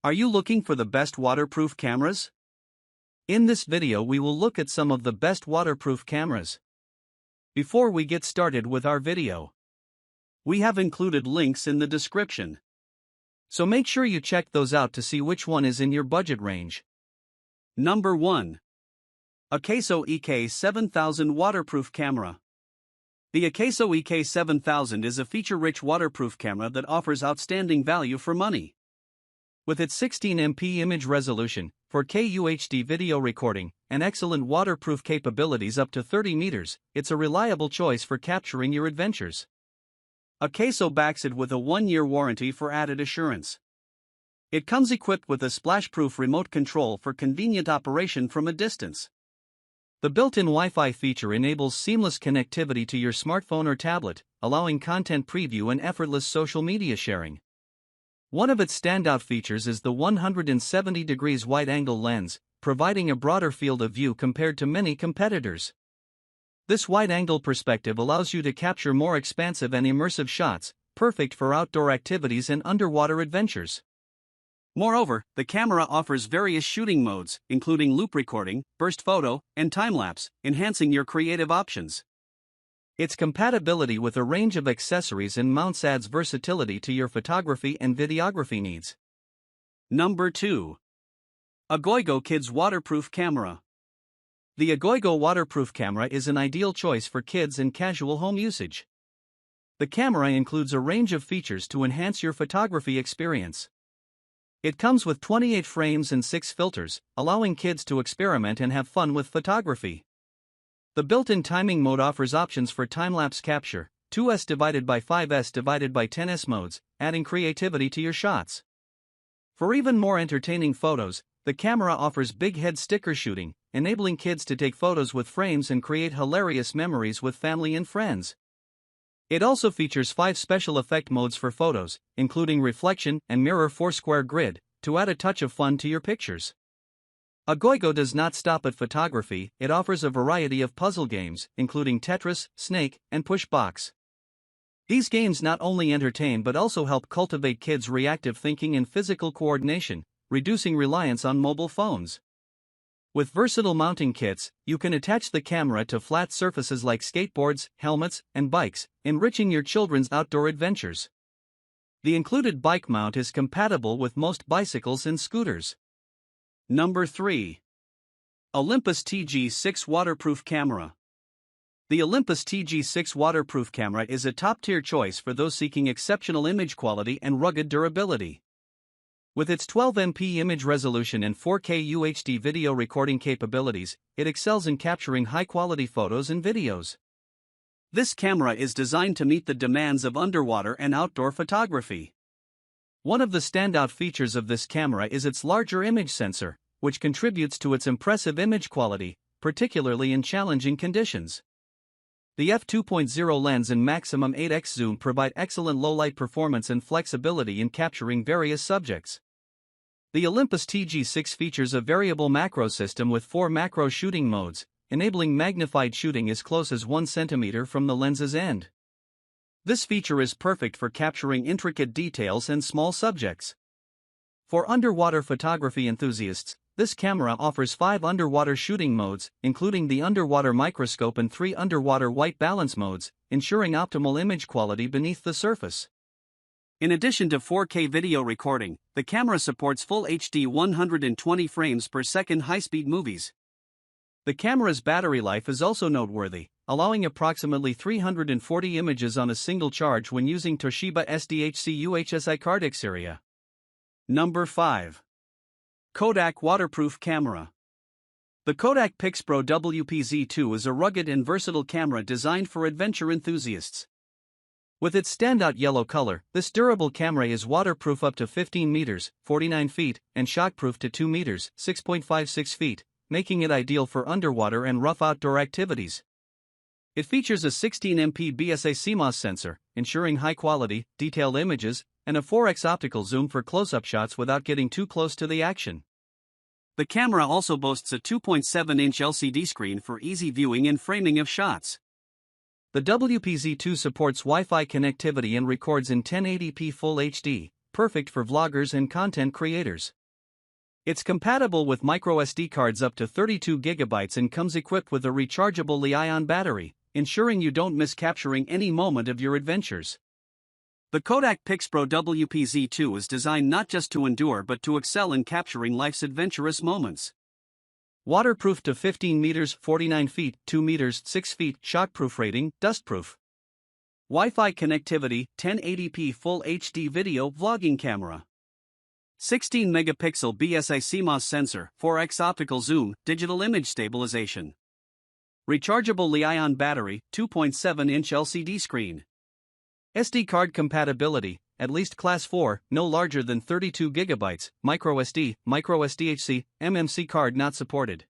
Are you looking for the best waterproof cameras? In this video we will look at some of the best waterproof cameras. Before we get started with our video, we have included links in the description. So make sure you check those out to see which one is in your budget range. Number 1. AKASO EK7000 Waterproof Camera. The AKASO EK7000 is a feature-rich waterproof camera that offers outstanding value for money. With its 16MP image resolution, 4K UHD video recording, and excellent waterproof capabilities up to 30 meters, it's a reliable choice for capturing your adventures. AKASO backs it with a 1-year warranty for added assurance. It comes equipped with a splash-proof remote control for convenient operation from a distance. The built-in Wi-Fi feature enables seamless connectivity to your smartphone or tablet, allowing content preview and effortless social media sharing. One of its standout features is the 170 degrees wide-angle lens, providing a broader field of view compared to many competitors. This wide-angle perspective allows you to capture more expansive and immersive shots, perfect for outdoor activities and underwater adventures. Moreover, the camera offers various shooting modes, including loop recording, burst photo, and time-lapse, enhancing your creative options. Its compatibility with a range of accessories and mounts adds versatility to your photography and videography needs. Number 2. Agoigo Kids Waterproof Camera. The Agoigo waterproof camera is an ideal choice for kids and casual home usage. The camera includes a range of features to enhance your photography experience. It comes with 28 frames and 6 filters, allowing kids to experiment and have fun with photography. The built-in timing mode offers options for time-lapse capture, 2s/5s/10s modes, adding creativity to your shots. For even more entertaining photos, the camera offers big head sticker shooting, enabling kids to take photos with frames and create hilarious memories with family and friends. It also features 5 special effect modes for photos, including reflection and mirror foursquare grid, to add a touch of fun to your pictures. Agoigo does not stop at photography, it offers a variety of puzzle games, including Tetris, Snake, and Push Box. These games not only entertain but also help cultivate kids' reactive thinking and physical coordination, reducing reliance on mobile phones. With versatile mounting kits, you can attach the camera to flat surfaces like skateboards, helmets, and bikes, enriching your children's outdoor adventures. The included bike mount is compatible with most bicycles and scooters. Number 3. OLYMPUS TG6 Waterproof Camera. The Olympus TG6 waterproof camera is a top-tier choice for those seeking exceptional image quality and rugged durability. With its 12MP image resolution and 4K UHD video recording capabilities, it excels in capturing high-quality photos and videos. This camera is designed to meet the demands of underwater and outdoor photography. One of the standout features of this camera is its larger image sensor, which contributes to its impressive image quality, particularly in challenging conditions. The f2.0 lens and maximum 8x zoom provide excellent low-light performance and flexibility in capturing various subjects. The Olympus TG6 features a variable macro system with 4 macro shooting modes, enabling magnified shooting as close as 1 centimeter from the lens's end. This feature is perfect for capturing intricate details and small subjects. For underwater photography enthusiasts, this camera offers 5 underwater shooting modes, including the underwater microscope and 3 underwater white balance modes, ensuring optimal image quality beneath the surface. In addition to 4K video recording, the camera supports Full HD 120 frames per second high-speed movies. The camera's battery life is also noteworthy, allowing approximately 340 images on a single charge when using Toshiba SDHC UHSI card Xperia. Number 5. KODAK Waterproof Camera. The KODAK PixPro WPZ2 is a rugged and versatile camera designed for adventure enthusiasts. With its standout yellow color, this durable camera is waterproof up to 15 meters, 49 feet, and shockproof to 2 meters, 6.56 feet, making it ideal for underwater and rough outdoor activities. It features a 16MP BSA CMOS sensor, ensuring high-quality, detailed images, and a 4x optical zoom for close-up shots without getting too close to the action. The camera also boasts a 2.7-inch LCD screen for easy viewing and framing of shots. The WPZ2 supports Wi-Fi connectivity and records in 1080p Full HD, perfect for vloggers and content creators. It's compatible with microSD cards up to 32 GB and comes equipped with a rechargeable Li-ion battery, ensuring you don't miss capturing any moment of your adventures. The Kodak PixPro WPZ2 is designed not just to endure but to excel in capturing life's adventurous moments. Waterproof to 15 meters, 49 feet, 2 meters, 6 feet, shockproof rating, dustproof. Wi-Fi connectivity, 1080p Full HD video vlogging camera. 16-megapixel BSI CMOS sensor, 4x optical zoom, digital image stabilization. Rechargeable Li-ion battery, 2.7-inch LCD screen. SD card compatibility, at least Class 4, no larger than 32 GB, microSD, microSDHC, MMC card not supported.